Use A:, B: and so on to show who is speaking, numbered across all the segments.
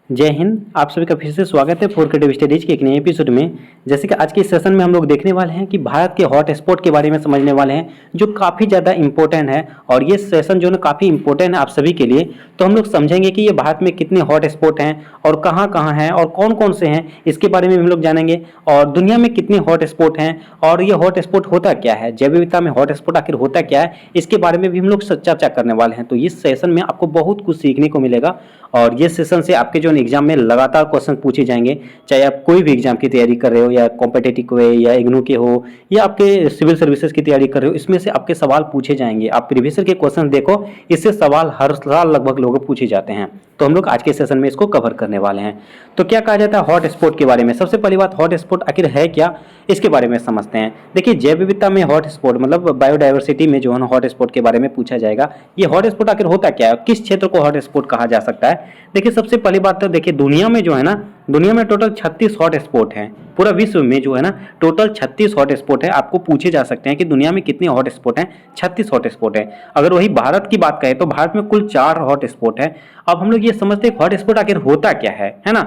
A: जय हिंद। आप सभी का फिर से स्वागत है फोर क्रिएटिव स्टडीज के एक नए एपिसोड में। जैसे कि आज के इस सेशन में हम लोग देखने वाले हैं कि भारत के हॉट स्पॉट के बारे में समझने वाले हैं, जो काफ़ी ज़्यादा इंपॉर्टेंट है। और ये सेशन जो है काफ़ी इंपॉर्टेंट है आप सभी के लिए। तो हम लोग समझेंगे कि ये भारत में कितने हॉट स्पॉट हैं और कहाँ हैं और कौन कौन से हैं, इसके बारे में भी हम लोग जानेंगे। और दुनिया में कितने हॉट स्पॉट हैं और ये हॉट स्पॉट होता क्या है, जैव विविधता में हॉट स्पॉट आखिर होता क्या है, इसके बारे में भी हम लोग चर्चा करने वाले हैं। तो इस सेशन में आपको बहुत कुछ सीखने को मिलेगा और ये सेशन से आपके जो एग्जाम में लगातार क्वेश्चन पूछे जाएंगे। चाहे आप कोई भी एग्जाम की तैयारी कर रहे हो, या कॉम्पिटिटिव हो, या इग्नू के हो, या आपके सिविल सर्विसेज की तैयारी कर रहे हो, इसमें से आपके सवाल पूछे जाएंगे। आप प्रीवियस के क्वेश्चन देखो, इससे सवाल हर साल लगभग लोग पूछे जाते हैं। तो हम लोग आज के सेशन में इसको कवर करने वाले हैं। तो क्या कहा जाता है हॉट स्पॉट के बारे में? सबसे पहली बात, हॉट स्पॉट आखिर है क्या, इसके बारे में समझते हैं। देखिए, जैव विविधता में हॉट स्पॉट मतलब बायोडाइवर्सिटी में जो है हॉट स्पॉट के बारे में पूछा जाएगा। ये हॉट स्पॉट आखिर होता क्या है, किस क्षेत्र को हॉट स्पॉट कहा जा सकता है? देखिए, सबसे पहली बात तो देखिए, दुनिया में जो है ना, दुनिया में टोटल 36 हॉट स्पॉट हैं। पूरा विश्व में जो है ना टोटल 36 हॉट स्पॉट है। आपको पूछे जा सकते हैं कि दुनिया में कितने हॉट स्पॉट हैं? 36 हॉट स्पॉट है। अगर वही भारत की बात करें तो भारत में कुल 4 हॉट स्पॉट है। अब हम लोग ये समझते हैं हॉट स्पॉट आखिर होता क्या है ना।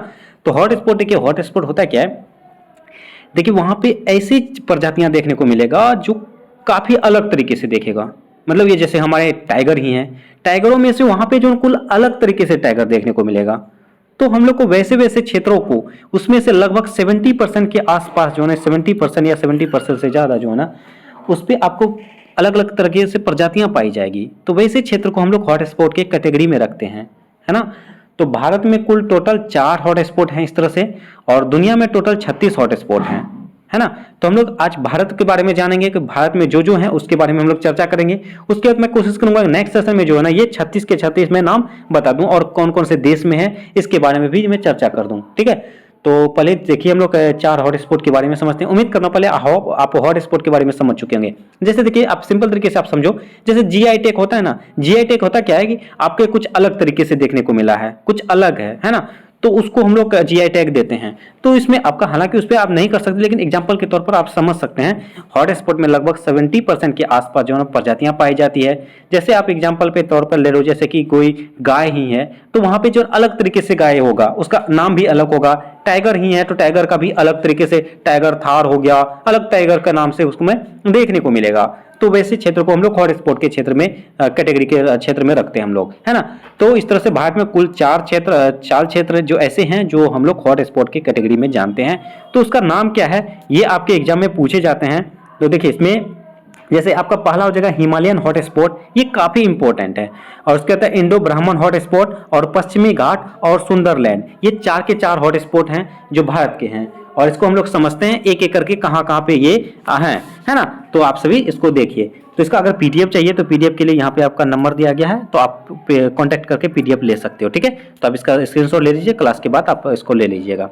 A: तो हॉट स्पॉट, देखिए हॉट स्पॉट होता क्या है। देखिए, वहां पे ऐसी प्रजातियां देखने को मिलेगा जो काफी अलग तरीके से देखेगा। मतलब ये जैसे हमारे टाइगर ही हैं, टाइगरों में से वहां पे जो कुल अलग तरीके से टाइगर देखने को मिलेगा। तो हम लोग को वैसे वैसे क्षेत्रों को, उसमें से लगभग 70% के आसपास जो है 70% या 70% से ज्यादा जो है ना, उस पर आपको अलग अलग तरीके से प्रजातियां पाई जाएगी। तो वैसे क्षेत्र को हम लोग हॉट स्पॉट के कैटेगरी में रखते हैं, है ना। तो भारत में कुल टोटल 4 हॉट स्पॉट हैं इस तरह से, और दुनिया में टोटल 36 हॉट स्पॉट हैं, है ना। तो हम लोग आज भारत के बारे में जानेंगे कि भारत में जो है उसके बारे में हम लोग चर्चा करेंगे। उसके बाद मैं कोशिश करूंगा नेक्स्ट सेशन में जो है ना ये 36 के 36 में नाम बता दूं और कौन कौन से देश में है इसके बारे में भी मैं चर्चा कर दूं, ठीक है। तो पहले देखिए, हम लोग 4 हॉट स्पॉट के बारे में समझते हैं। उम्मीद करना पहले आप हॉट स्पॉट के बारे में समझ चुके होंगे। जैसे देखिए, आप सिंपल तरीके से आप समझो, जैसे जीआई टैग होता है ना, जीआई टैग होता क्या है कि आपके कुछ अलग तरीके से देखने को मिला है, कुछ अलग है ना। तो उसको हम लोग जीआई टैग देते हैं। तो इसमें आपका, हालांकि उस पर आप नहीं कर सकते, लेकिन एग्जांपल के तौर पर आप समझ सकते हैं। हॉट स्पॉट में लगभग 70% के आसपास जो है प्रजातियां पाई जाती है। जैसे आप एग्जांपल पे तौर पर ले लो, जैसे कि कोई गाय ही है तो वहां पे जो अलग तरीके से गाय होगा, उसका नाम भी अलग होगा। टाइगर ही है तो टाइगर का भी अलग तरीके से, टाइगर थार हो गया, अलग टाइगर का नाम से उसको में देखने को मिलेगा। तो वैसे क्षेत्र को हम लोग हॉट स्पॉट के क्षेत्र में, कैटेगरी के क्षेत्र में रखते हैं हम लोग, है ना। तो इस तरह से भारत में कुल 4 क्षेत्र जो ऐसे हैं जो हम लोग हॉट स्पॉट की कैटेगरी में जानते हैं। तो उसका नाम क्या है, ये आपके एग्जाम में पूछे जाते हैं। तो देखिए, इसमें जैसे आपका पहला हो जाएगा हिमालयन हॉट स्पॉट, ये काफी इंपॉर्टेंट है। और उसके बाद इंडो ब्राह्मण हॉट स्पॉट और पश्चिमी घाट और सुंदरलैंड, ये 4 के 4 हॉट स्पॉट हैं जो भारत के हैं। और इसको हम लोग समझते हैं एक एक करके कहाँ कहाँ पे ये हैं, है ना। तो आप सभी इसको देखिए। तो इसका अगर पीडीएफ चाहिए तो पीडीएफ के लिए यहाँ पे आपका नंबर दिया गया है, तो आप कांटेक्ट करके पीडीएफ ले सकते हो, ठीक है। तो आप इसका स्क्रीनशॉट ले लीजिए, क्लास के बाद आप इसको ले लीजिएगा।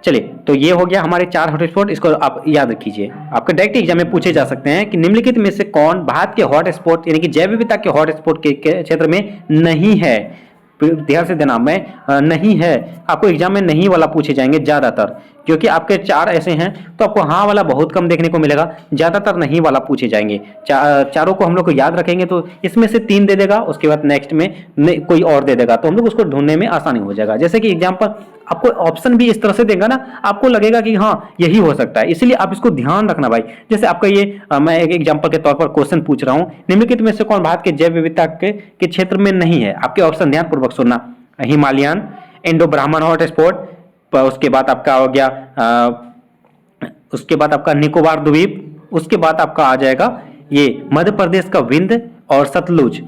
A: चलिए, तो ये हो गया हमारे 4 हॉटस्पॉट। इसको आप याद रखिए, आपके डायरेक्ट एग्जाम में पूछे जा सकते हैं कि निम्नलिखित में से कौन भारत के हॉटस्पॉट यानी कि जैव विविधता के हॉटस्पॉट के क्षेत्र में नहीं है। ध्यान से देना, मैं नहीं है, आपको एग्जाम में नहीं वाला पूछे जाएंगे ज्यादातर, क्योंकि आपके 4 ऐसे हैं तो आपको हाँ वाला बहुत कम देखने को मिलेगा, ज्यादातर नहीं वाला पूछे जाएंगे। चारों को हम लोग को याद रखेंगे तो इसमें से 3 दे देगा, उसके बाद नेक्स्ट में कोई और दे देगा, तो हम लोग उसको ढूंढने में आसानी हो जाएगा। जैसे कि एग्जाम्पल आपको ऑप्शन भी इस तरह से देगा ना, आपको लगेगा कि हाँ यही हो सकता है, इसीलिए आप इसको ध्यान रखना भाई। जैसे आपका ये मैं एक एग्जांपल के तौर पर क्वेश्चन पूछ रहा हूँ, निम्नलिखित में से कौन भारत के जैव विविधता के क्षेत्र में नहीं है। आपके ऑप्शन ध्यानपूर्वक सुनना, हिमालयन, इंडो ब्राह्मण हॉट स्पॉट, उसके बाद आपका हो गया उसके बाद आपका निकोबार द्वीप, उसके बाद आपका आ जाएगा ये मध्य प्रदेश का विंध्य और सतलुज।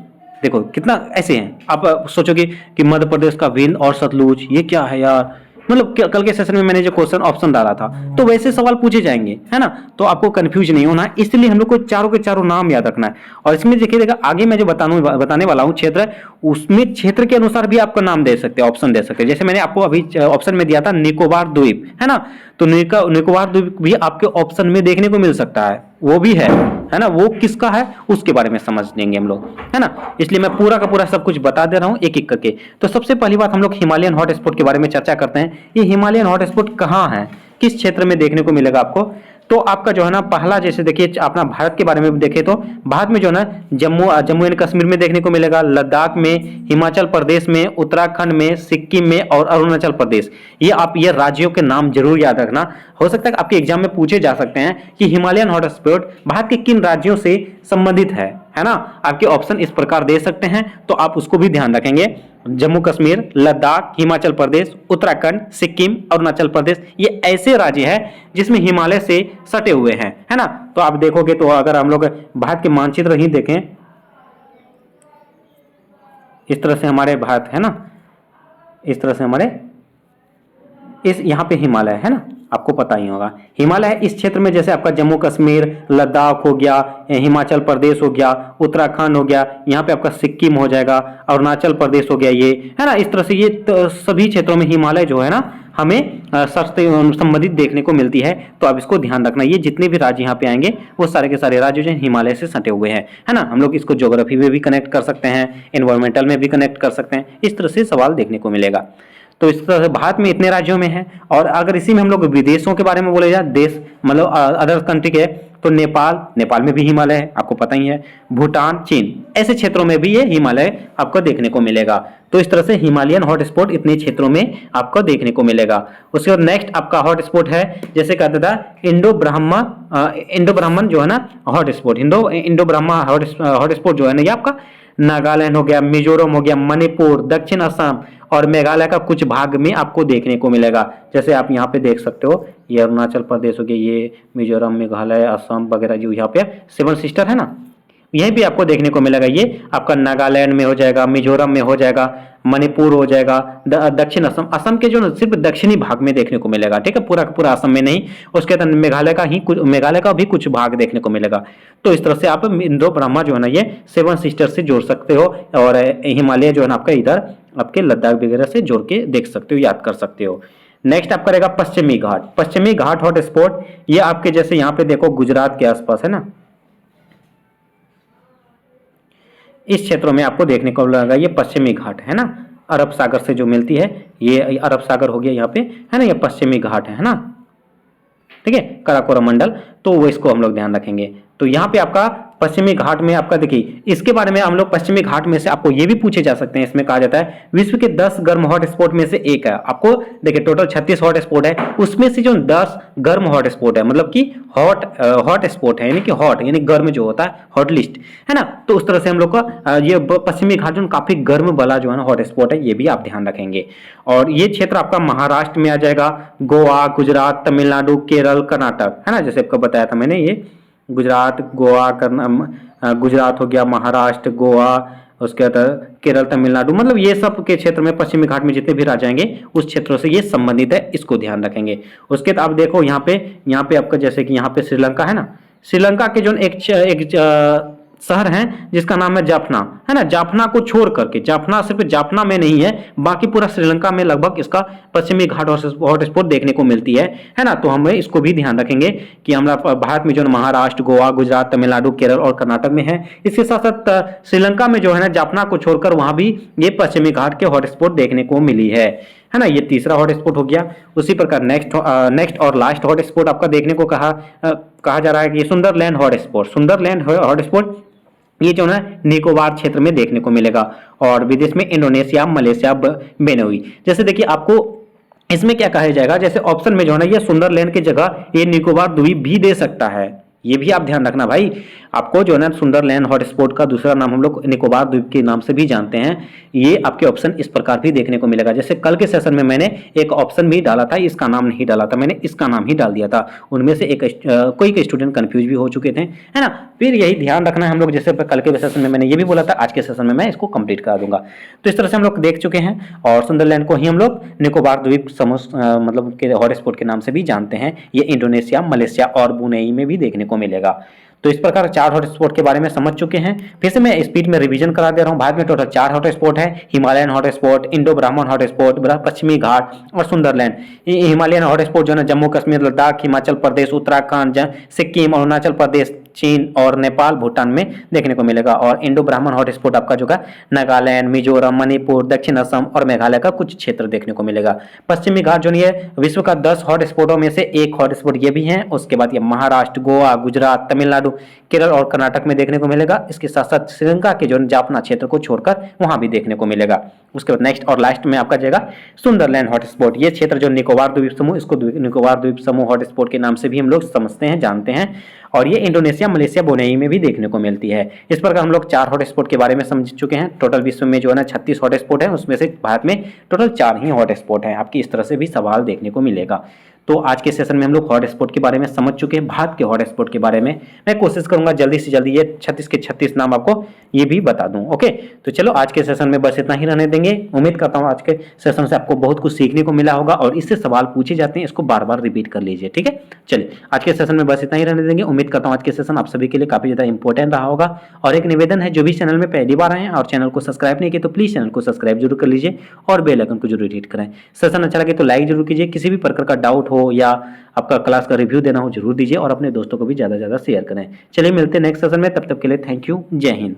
A: देखो कितना ऐसे हैं, आप सोचोगे कि मध्य प्रदेश का विंध्य और सतलुज ये क्या है यार। मतलब कल के सेशन में मैंने जो क्वेश्चन ऑप्शन डाला था, तो वैसे सवाल पूछे जाएंगे, है ना। तो आपको कंफ्यूज नहीं होना, इसलिए हम लोग को चारों के चारों नाम याद रखना है। और इसमें देखिएगा आगे मैं जो बताने वाला हूँ क्षेत्र, उसमें क्षेत्र के अनुसार भी आपका नाम दे सकते हैं, ऑप्शन दे सकते हैं। जैसे मैंने आपको अभी ऑप्शन में दिया था निकोबार द्वीप, है ना। तो निकोबार द्वीप भी आपके ऑप्शन में देखने को मिल सकता है, वो भी है ना। वो किसका है उसके बारे में समझ लेंगे हम लोग, है ना। इसलिए मैं पूरा का पूरा सब कुछ बता दे रहा हूँ एक एक करके। तो सबसे पहली बात हम लोग हिमालयन हॉटस्पॉट के बारे में चर्चा करते हैं। ये हिमालयन हॉटस्पॉट कहाँ है, किस क्षेत्र में देखने को मिलेगा आपको? तो आपका जो है ना पहला, जैसे देखिए अपना भारत के बारे में देखें तो भारत में जो है ना जम्मू एंड कश्मीर में देखने को मिलेगा, लद्दाख में, हिमाचल प्रदेश में, उत्तराखंड में, सिक्किम में और अरुणाचल प्रदेश। ये आप ये राज्यों के नाम जरूर याद रखना। हो सकता है आपके एग्जाम में पूछे जा सकते हैं कि हिमालयन हॉटस्पॉट भारत के किन राज्यों से संबंधित है ना। आपके ऑप्शन इस प्रकार दे सकते हैं, तो आप उसको भी ध्यान रखेंगे। जम्मू कश्मीर, लद्दाख, हिमाचल प्रदेश, उत्तराखंड, सिक्किम, अरुणाचल प्रदेश, ये ऐसे राज्य हैं जिसमें हिमालय से सटे हुए हैं, है ना। तो आप देखोगे तो अगर हम लोग भारत के मानचित्र ही देखें, इस तरह से हमारे भारत है ना, इस तरह से हमारे इस यहाँ पे हिमालय है ना, आपको पता ही होगा हिमालय इस क्षेत्र में, जैसे आपका जम्मू कश्मीर, लद्दाख हो गया, हिमाचल प्रदेश हो गया, उत्तराखंड हो गया, यहाँ पे आपका सिक्किम हो जाएगा, अरुणाचल प्रदेश हो गया, ये है ना। इस तरह से ये तो सभी क्षेत्रों में हिमालय जो है ना हमें संबंधित देखने को मिलती है। तो आप इसको ध्यान रखना, ये जितने भी राज्य यहाँ पे आएंगे वो सारे के सारे राज्य जो हिमालय से सटे हुए हैं, है ना। हम लोग इसको ज्योग्राफी में भी कनेक्ट कर सकते हैं, एनवायरमेंटल में भी कनेक्ट कर सकते हैं, इस तरह से सवाल देखने को मिलेगा। तो इस तरह से भारत में इतने राज्यों में है। और अगर इसी में हम लोग विदेशों के बारे में बोले जाए, देश मतलब अदर कंट्री के, तो नेपाल में भी हिमालय है, आपको पता ही है। भूटान, चीन, ऐसे क्षेत्रों में भी ये हिमालय आपको देखने को मिलेगा। तो इस तरह से हिमालयन हॉटस्पॉट इतने क्षेत्रों में आपको देखने को मिलेगा। उसके बाद नेक्स्ट आपका हॉटस्पॉट है, जैसे कहते था इंडो ब्राह्मण जो है ना हॉटस्पॉट, इंडो ब्राह्मण हॉटस्पॉट जो है ना, ये आपका नागालैंड हो गया, मिजोरम हो गया, मणिपुर, दक्षिण असम और मेघालय का कुछ भाग में आपको देखने को मिलेगा। जैसे आप यहाँ पे देख सकते हो, ये अरुणाचल प्रदेश हो गया, ये मिजोरम, मेघालय, असम वगैरह जो यहाँ पे 7 सिस्टर है ना, यहीं भी आपको देखने को मिलेगा। ये आपका नागालैंड में हो जाएगा, मिजोरम में हो जाएगा, मणिपुर हो जाएगा, दक्षिण असम के जो सिर्फ दक्षिणी भाग में देखने को मिलेगा, ठीक है, पूरा पूरा असम में नहीं। उसके बाद मेघालय का भी कुछ भाग देखने को मिलेगा। तो इस तरह से आप इंडो ब्रह्मा जो है ना, ये 7 सिस्टर से जोड़ सकते हो, और हिमालय जो है ना आपका इधर आपके लद्दाख वगैरह से जोड़ के देख सकते हो, याद कर सकते हो। नेक्स्ट आपका रहेगा पश्चिमी घाट हॉटस्पॉट। ये आपके जैसे यहाँ पे देखो गुजरात के आसपास है ना, इस क्षेत्रों में आपको देखने को मिलेगा। ये पश्चिमी घाट है ना, अरब सागर से जो मिलती है, ये अरब सागर हो गया यहाँ पे, है ना, ये पश्चिमी घाट है ना, ठीक है, काराकोरम मंडल। तो वो इसको हम लोग ध्यान रखेंगे। तो यहाँ पे आपका पश्चिमी घाट में आपका देखिए, इसके बारे में हम लोग पश्चिमी घाट में से आपको ये भी पूछे जा सकते हैं। इसमें कहा जाता है विश्व के 10 गर्म हॉटस्पॉट में से एक है। आपको देखिए टोटल 36 हॉटस्पॉट है, उसमें से जो 10 गर्म हॉटस्पॉट है, मतलब कि हॉट स्पॉट है, यानी कि हॉट यानी गर्म जो होता है, हॉट लिस्ट है ना। तो उस तरह से हम लोग का ये पश्चिमी घाट जो काफी गर्म वाला जो है ना हॉटस्पॉट है, ये भी आप ध्यान रखेंगे। और ये क्षेत्र आपका महाराष्ट्र में आ जाएगा, गोवा, गुजरात, तमिलनाडु, केरल, कर्नाटक, है ना। जैसे आपको बताया था मैंने, ये गुजरात, गोवा, गुजरात हो गया, महाराष्ट्र, गोवा, उसके बाद केरल, तमिलनाडु, मतलब ये सब के क्षेत्र में पश्चिमी घाट में जितने भी राज्य आएंगे उस क्षेत्रों से ये संबंधित है, इसको ध्यान रखेंगे। उसके बाद आप देखो यहाँ पे आपका जैसे कि यहाँ पे श्रीलंका है ना, श्रीलंका के जो एक शहर है जिसका नाम है जाफना, है ना। जाफना को छोड़ करके, जाफना सिर्फ जाफना में नहीं है, बाकी पूरा श्रीलंका में लगभग इसका पश्चिमी घाट हॉटस्पॉट देखने को मिलती है ना। तो हमें इसको भी ध्यान रखेंगे कि हमारा भारत में जो महाराष्ट्र, गोवा, गुजरात, तमिलनाडु, केरल और कर्नाटक में है। इसके साथ साथ श्रीलंका में जो है ना जाफना को छोड़कर वहां भी ये पश्चिमी घाट के हॉटस्पॉट देखने को मिली है ना। ये तीसरा हॉटस्पॉट हो गया। उसी प्रकार नेक्स्ट और लास्ट हॉटस्पॉट आपका देखने को कहा जा रहा है कि सुंदरलैंड हॉटस्पॉट ये जो है निकोबार क्षेत्र में देखने को मिलेगा, और विदेश में इंडोनेशिया, मलेशिया, बेनोई। जैसे देखिए आपको इसमें क्या कहा जाएगा, जैसे ऑप्शन में जो है ना ये सुंदरलैंड की जगह ये निकोबार द्वीप भी दे सकता है, ये भी आप ध्यान रखना भाई। आपको जो है ना सुंदरलैंड हॉटस्पॉट का दूसरा नाम हम लोग निकोबार द्वीप के नाम से भी जानते हैं। ये आपके ऑप्शन इस प्रकार भी देखने को मिलेगा। जैसे कल के सेशन में मैंने एक ऑप्शन भी डाला था, इसका नाम नहीं डाला था, मैंने इसका नाम ही डाल दिया था। उनमें से कोई स्टूडेंट कंफ्यूज भी हो चुके थे, है ना। फिर यही ध्यान रखना है हम लोग, जैसे कल के सेशन में मैंने ये भी बोला था, आज के सेशन में मैं इसको कंप्लीट करा दूंगा। तो इस तरह से हम लोग देख चुके हैं, और सुंदरलैंड को ही हम लोग निकोबार द्वीप समूह मतलब के हॉटस्पॉट के नाम से भी जानते हैं। ये इंडोनेशिया, मलेशिया और ब्रुनेई में भी देखने को मिलेगा। तो इस प्रकार 4 हॉटस्पॉट के बारे में समझ चुके हैं। फिर से मैं स्पीड में रिवीजन करा दे रहा हूं। भारत में टोटल 4 हॉटस्पॉट है, हिमालयन हॉटस्पॉट, इंडो ब्राह्मण हॉटस्पॉट, पश्चिमी घाट और सुंदरलैंड। हिमालयन हॉटस्पॉट जो है जम्मू कश्मीर, लद्दाख, हिमाचल प्रदेश, उत्तराखंड, सिक्किम, अरुणाचल प्रदेश, चीन और नेपाल भूटान में देखने को मिलेगा। और इंडो ब्राह्मण हॉटस्पॉट आपका जो है नागालैंड, मिजोरम, मणिपुर, दक्षिण असम और मेघालय का कुछ क्षेत्र देखने को मिलेगा। पश्चिमी घाट जो है विश्व का 10 हॉटस्पॉटों में से एक हॉटस्पॉट ये भी है। उसके बाद ये महाराष्ट्र, गोवा, गुजरात, तमिलनाडु, केरल और कर्नाटक में देखने को मिलेगा। इसके साथ साथ श्रीलंका के जो जाफना क्षेत्र को छोड़कर वहां भी देखने को मिलेगा। उसके बाद नेक्स्ट और लास्ट में आपका जाएगा सुंदरलैंड हॉटस्पॉट। ये क्षेत्र जो निकोबार द्वीप समूह, इसको निकोबार द्वीप समूह हॉटस्पॉट के नाम से भी हम लोग समझते हैं, जानते हैं। और ये इंडोनेशिया, मलेशिया, बोनेई में भी देखने को मिलती है। इस प्रकार हम लोग 4 हॉटस्पॉट के बारे में समझ चुके हैं। टोटल विश्व में जो है ना 36 हॉटस्पॉट है, उसमें से भारत में टोटल 4 ही हॉटस्पॉट है। आपकी इस तरह से भी सवाल देखने को मिलेगा। तो आज के सेशन में हम लोग हॉटस्पॉट के बारे में समझ चुके हैं। भारत के हॉटस्पॉट के बारे में मैं कोशिश करूंगा जल्दी से जल्दी ये 36 के 36 नाम आपको ये भी बता दूं। ओके, तो चलो आज के सेशन में बस इतना ही रहने देंगे। उम्मीद करता हूं आज के सेशन से आपको बहुत कुछ सीखने को मिला होगा और इससे सवाल पूछे जाते हैं, इसको बार बार रिपीट कर लीजिए। ठीक है, चलिए आज के सेशन में बस इतना ही रहने देंगे। उम्मीद करता हूं आज के सेशन आप सभी के लिए काफी ज्यादा इंपॉर्टेंट रहा होगा। और एक निवेदन है, जो भी चैनल में पहली बार आए हैं और चैनल को सब्सक्राइब नहीं किया तो प्लीज चैनल को सब्सक्राइब जरूर कर लीजिए और बेल आइकन को जरूर हिट करें। सेशन अच्छा लगे तो लाइक जरूर कीजिए। किसी भी प्रकार का डाउट हो या आपका क्लास का रिव्यू देना हो जरूर दीजिए और अपने दोस्तों को भी ज्यादा से ज्यादा शेयर करें। चलिए मिलते हैं नेक्स्ट सेशन में, तब तक के लिए थैंक यू, जय हिंद।